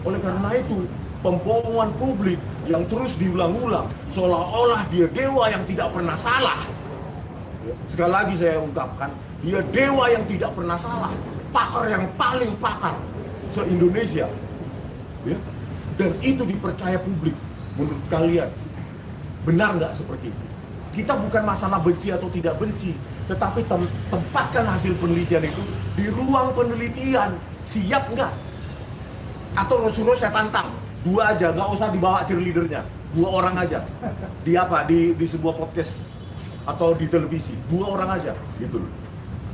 Oleh karena itu, pembohongan publik yang terus diulang-ulang seolah-olah dia dewa yang tidak pernah salah. Sekali lagi saya ungkapkan, dia dewa yang tidak pernah salah, pakar yang paling pakar se-Indonesia. Ya? Dan itu dipercaya publik. Menurut kalian, benar nggak seperti itu? Kita bukan masalah benci atau tidak benci, tetapi tempatkan hasil penelitian itu di ruang penelitian. Siap nggak? Atau suruh saya tantang, 2 aja, nggak usah dibawa cheerleadernya, 2 orang aja. Di apa? Di sebuah podcast atau di televisi, 2 orang aja, gitu loh.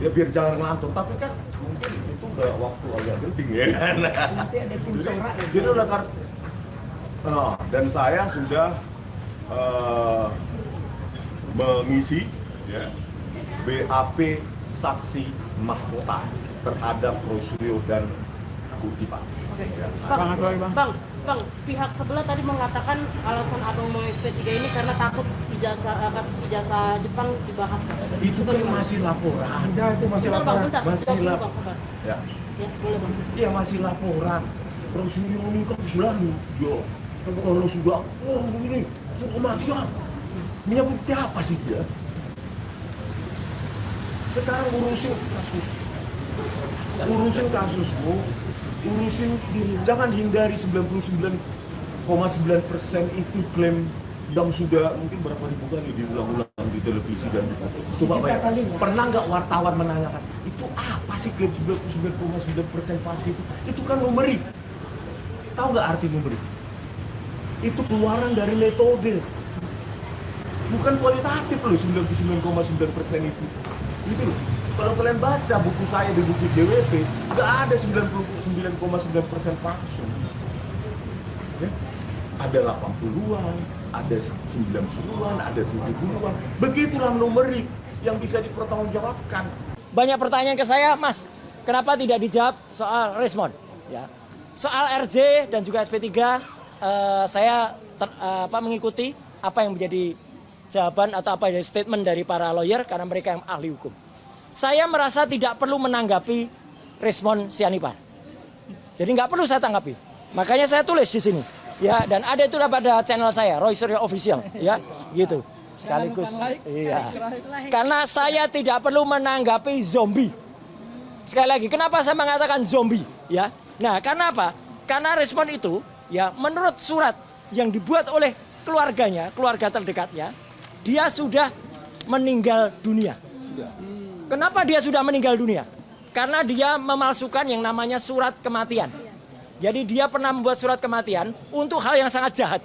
Ya biar jangan ngelantur, tapi kan mungkin itu udah waktu agak genting ya kan. Nanti ada tim sorak ya. Jadi udah dan saya sudah mengisi ya, BAP saksi mahkota terhadap Rosrio dan Putih Pak. Oke. Ya. Bang, pihak sebelah tadi mengatakan alasan abang mau SP3 ini karena takut kasus ijazah Jepang dibahas. Itu kan masih laporan. Ada itu masih Bentar, laporan. Bang, bentar. Masih Jawab dulu, lap- Bang, sabar. Ya. Ya, boleh Bang. Iya masih laporan. Rosrio ini kan selalu yo kalau sudah begini sudah kematian. Punya bukti apa sih dia? Sekarang urusin kasusmu, jangan hindari 99,9% itu klaim yang sudah mungkin berapa ribu kali diulang-ulang di televisi dan di coba bayar. Pernah nggak wartawan menanyakan itu apa sih klaim 99,9% palsu itu? Itu kan numerik. Tahu nggak arti numerik? Itu keluaran dari metode, bukan kualitatif loh. 99,9% itu loh. Kalau kalian baca buku saya di buku JWP, nggak ada 99,9% palsu. Ya? Ada 80-an, ada 90-an, ada 70-an. Begitulah numerik yang bisa dipertanggungjawabkan. Banyak pertanyaan ke saya, Mas, kenapa tidak dijawab soal Rismond? Ya. Soal RJ dan juga SP3, saya mengikuti apa yang menjadi jawaban atau apa yang statement dari para lawyer karena mereka yang ahli hukum. Saya merasa tidak perlu menanggapi Rismond Sianipar. Jadi nggak perlu saya tanggapi. Makanya saya tulis di sini. Ya, dan ada itu pada channel saya, Roy Suryo Official, ya, gitu. Sekaligus, iya. Karena saya tidak perlu menanggapi zombie. Sekali lagi, kenapa saya mengatakan zombie, ya? Nah, karena apa? Karena Rismond itu, ya, menurut surat yang dibuat oleh keluarganya, keluarga terdekatnya, dia sudah meninggal dunia. Kenapa dia sudah meninggal dunia? Karena dia memalsukan yang namanya surat kematian. Jadi dia pernah membuat surat kematian untuk hal yang sangat jahat.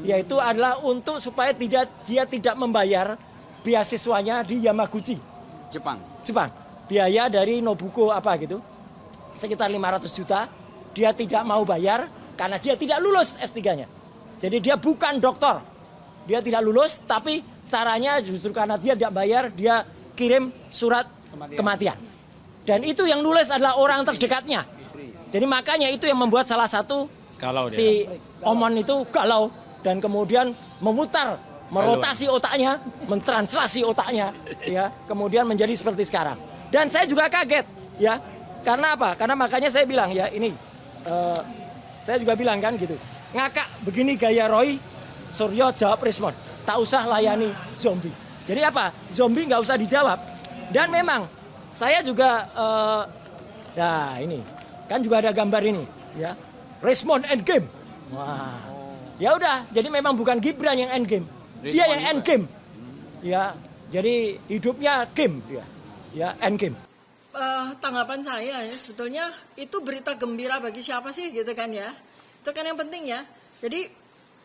Yaitu adalah untuk supaya dia tidak membayar beasiswanya di Yamaguchi, Jepang. Biaya dari Nobuko apa gitu. Sekitar 500 juta. Dia tidak mau bayar karena dia tidak lulus S3-nya. Jadi dia bukan dokter. Dia tidak lulus, tapi caranya justru karena dia tidak bayar, dia kirim surat kematian. Dan itu yang nulis adalah orang terdekatnya. Jadi makanya itu yang membuat salah satu si Omon itu galau dan kemudian memutar, merotasi otaknya, mentranslasi otaknya, ya, kemudian menjadi seperti sekarang. Dan saya juga kaget, ya, karena apa? Karena makanya saya bilang ya ini, saya juga bilang kan gitu, ngakak begini gaya Roy Suryo jawab Rismond, tak usah layani zombie. Jadi apa? Zombie nggak usah dijawab. Dan memang saya juga, nah ini. Kan juga ada gambar ini, ya. Rismond endgame. Wah. Ya udah, jadi memang bukan Gibran yang endgame. Dia yang endgame. Ya, jadi hidupnya game dia. Ya, endgame. Tanggapan saya ya, sebetulnya itu berita gembira bagi siapa sih gitu kan ya. Itu kan yang penting ya. Jadi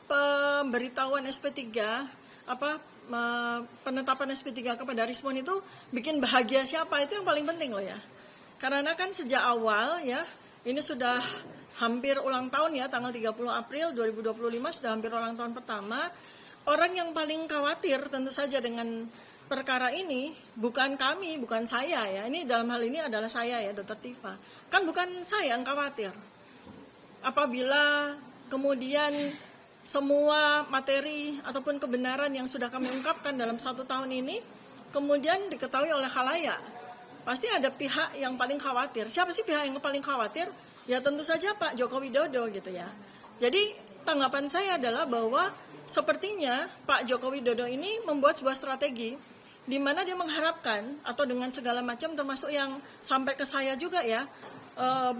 pemberitahuan SP3 penetapan SP3 kepada Rismond itu bikin bahagia siapa, itu yang paling penting loh ya. Karena kan sejak awal ya, ini sudah hampir ulang tahun ya, tanggal 30 April 2025 sudah hampir ulang tahun pertama. Orang yang paling khawatir tentu saja dengan perkara ini bukan kami, bukan saya ya. Ini dalam hal ini adalah saya ya, Dr. Tifa. Kan bukan saya yang khawatir. Apabila kemudian semua materi ataupun kebenaran yang sudah kami ungkapkan dalam 1 tahun ini kemudian diketahui oleh khalayak, pasti ada pihak yang paling khawatir. Siapa sih pihak yang paling khawatir? ya tentu saja Pak Joko Widodo gitu ya. Jadi tanggapan saya adalah bahwa sepertinya Pak Joko Widodo ini membuat sebuah strategi di mana dia mengharapkan atau dengan segala macam termasuk yang sampai ke saya juga ya,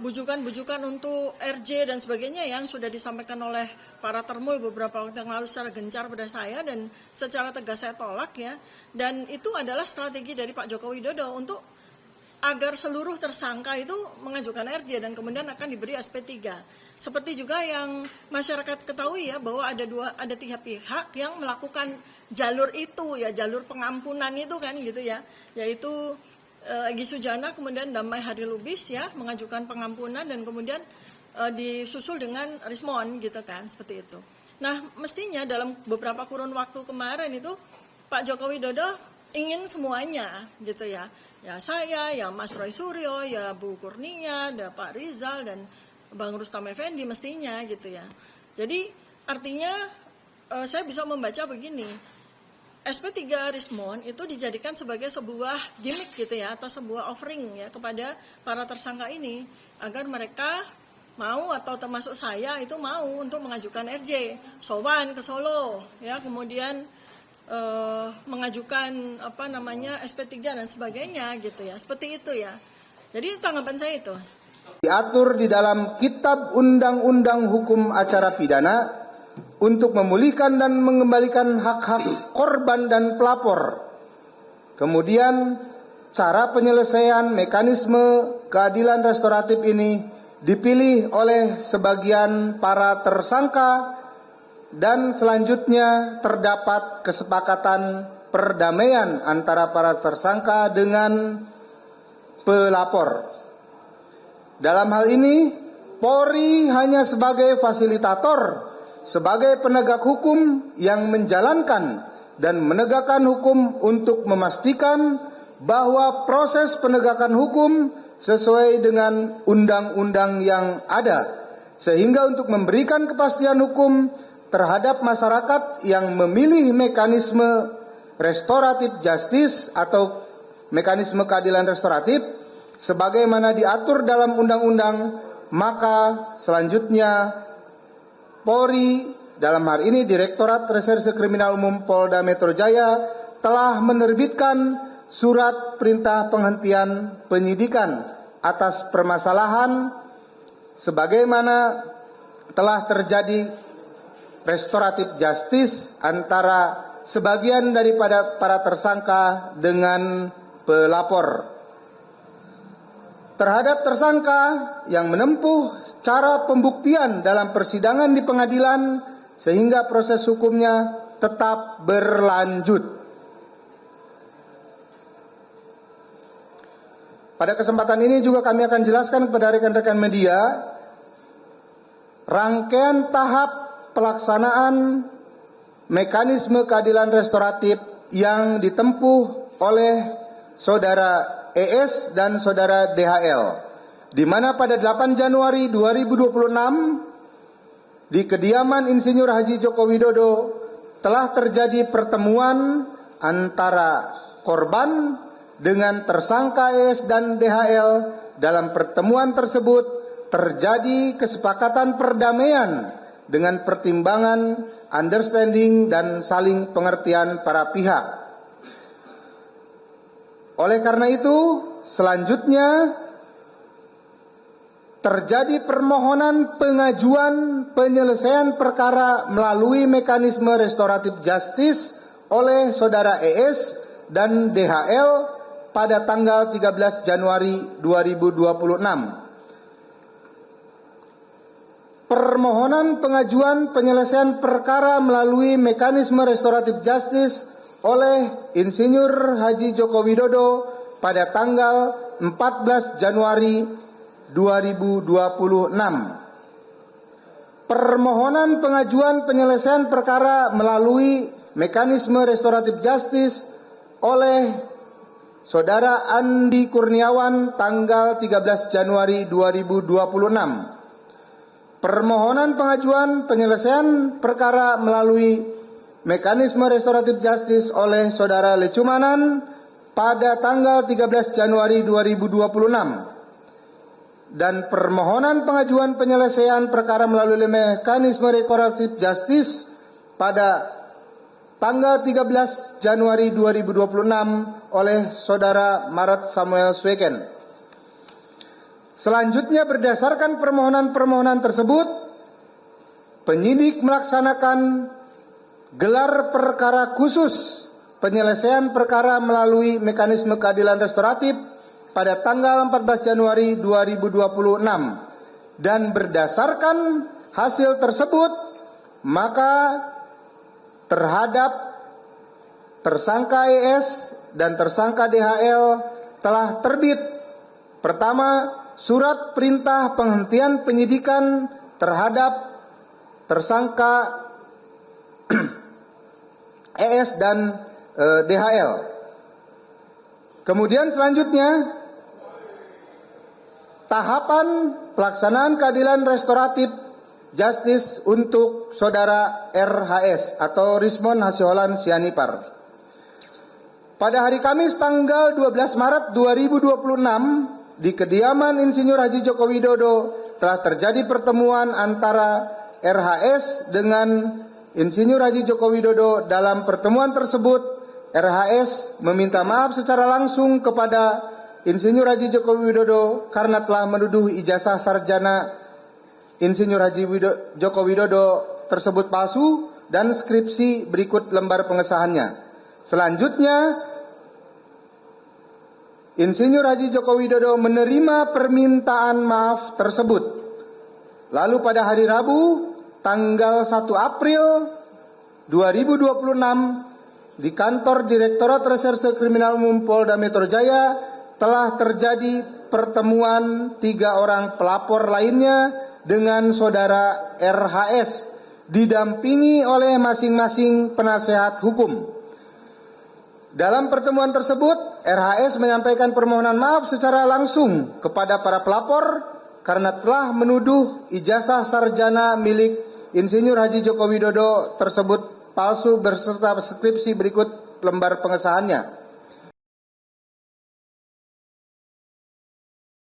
bujukan-bujukan untuk RJ dan sebagainya yang sudah disampaikan oleh para termul beberapa waktu yang lalu secara gencar pada saya dan secara tegas saya tolak ya. Dan itu adalah strategi dari Pak Joko Widodo untuk agar seluruh tersangka itu mengajukan RJ dan kemudian akan diberi SP3. Seperti juga yang masyarakat ketahui ya bahwa ada tiga pihak yang melakukan jalur itu ya, jalur pengampunan itu kan gitu ya, yaitu Egy Sujana kemudian Damai Hari Lubis ya mengajukan pengampunan dan kemudian disusul dengan Rismon gitu kan, seperti itu. Nah, mestinya dalam beberapa kurun waktu kemarin itu Pak Joko Widodo ingin semuanya gitu ya. Ya saya, ya Mas Roy Suryo, ya Bu Kurnia, ada Pak Rizal dan Bang Rustam Effendi mestinya gitu ya. Jadi artinya saya bisa membaca begini. SP3 Rismon itu dijadikan sebagai sebuah gimmick gitu ya, atau sebuah offering ya kepada para tersangka ini agar mereka mau atau termasuk saya itu mau untuk mengajukan RJ, sowan ke Solo ya, kemudian mengajukan SP3 dan sebagainya gitu ya, seperti itu ya. Jadi tanggapan saya itu diatur di dalam Kitab Undang-Undang Hukum Acara Pidana untuk memulihkan dan mengembalikan hak-hak korban dan pelapor. Kemudian cara penyelesaian mekanisme keadilan restoratif ini dipilih oleh sebagian para tersangka dan selanjutnya terdapat kesepakatan perdamaian antara para tersangka dengan pelapor. Dalam hal ini, Polri hanya sebagai fasilitator, sebagai penegak hukum yang menjalankan dan menegakkan hukum untuk memastikan bahwa proses penegakan hukum sesuai dengan undang-undang yang ada, sehingga untuk memberikan kepastian hukum terhadap masyarakat yang memilih mekanisme restoratif justice atau mekanisme keadilan restoratif sebagaimana diatur dalam undang-undang, maka selanjutnya Polri dalam hal ini Direktorat Reserse Kriminal Umum Polda Metro Jaya telah menerbitkan surat perintah penghentian penyidikan atas permasalahan sebagaimana telah terjadi restoratif justice antara sebagian daripada para tersangka dengan pelapor. Terhadap tersangka yang menempuh cara pembuktian dalam persidangan di pengadilan sehingga proses hukumnya tetap berlanjut. Pada kesempatan ini juga kami akan jelaskan kepada rekan-rekan media rangkaian tahap pelaksanaan mekanisme keadilan restoratif yang ditempuh oleh saudara ES dan saudara DHL, di mana pada 8 Januari 2026 di kediaman Insinyur Haji Joko Widodo telah terjadi pertemuan antara korban dengan tersangka ES dan DHL. Dalam pertemuan tersebut terjadi kesepakatan perdamaian dengan pertimbangan, understanding, dan saling pengertian para pihak. Oleh karena itu, selanjutnya terjadi permohonan pengajuan penyelesaian perkara melalui mekanisme restoratif justice oleh saudara ES dan DHL pada tanggal 13 Januari 2026. Permohonan pengajuan penyelesaian perkara melalui mekanisme restoratif justice oleh Insinyur Haji Joko Widodo pada tanggal 14 Januari 2026. Permohonan pengajuan penyelesaian perkara melalui mekanisme restoratif justice oleh saudara Andi Kurniawan tanggal 13 Januari 2026. Permohonan pengajuan penyelesaian perkara melalui mekanisme restoratif justice oleh saudara Lecumanan pada tanggal 13 Januari 2026. dan permohonan pengajuan penyelesaian perkara melalui mekanisme restoratif justice pada tanggal 13 Januari 2026 oleh Saudara Maret Samuel Sweken. Selanjutnya, berdasarkan permohonan-permohonan tersebut, penyidik melaksanakan gelar perkara khusus penyelesaian perkara melalui mekanisme keadilan restoratif pada tanggal 14 Januari 2026, dan berdasarkan hasil tersebut maka terhadap tersangka ES dan tersangka DHL telah terbit: pertama, surat perintah penghentian penyidikan terhadap tersangka ES dan DHL. Kemudian selanjutnya, tahapan pelaksanaan keadilan restoratif justice untuk Saudara RHS atau Rismond Hasyolan Sianipar. Pada hari Kamis tanggal 12 Maret 2026 di kediaman Insinyur Haji Joko Widodo telah terjadi pertemuan antara RHS dengan Insinyur Haji Joko Widodo. Dalam pertemuan tersebut, RHS meminta maaf secara langsung kepada Insinyur Haji Joko Widodo karena telah menuduh ijazah sarjana Insinyur Haji Joko Widodo tersebut palsu dan skripsi berikut lembar pengesahannya. Selanjutnya, Insinyur Haji Joko Widodo menerima permintaan maaf tersebut. Lalu pada hari Rabu, tanggal 1 April 2026, di kantor Direktorat Reserse Kriminal Umum Polda Metro Jaya telah terjadi pertemuan 3 orang pelapor lainnya dengan Saudara RHS didampingi oleh masing-masing penasehat hukum. Dalam pertemuan tersebut, RHS menyampaikan permohonan maaf secara langsung kepada para pelapor karena telah menuduh ijazah sarjana milik Insinyur Haji Joko Widodo tersebut palsu beserta skripsi berikut lembar pengesahannya.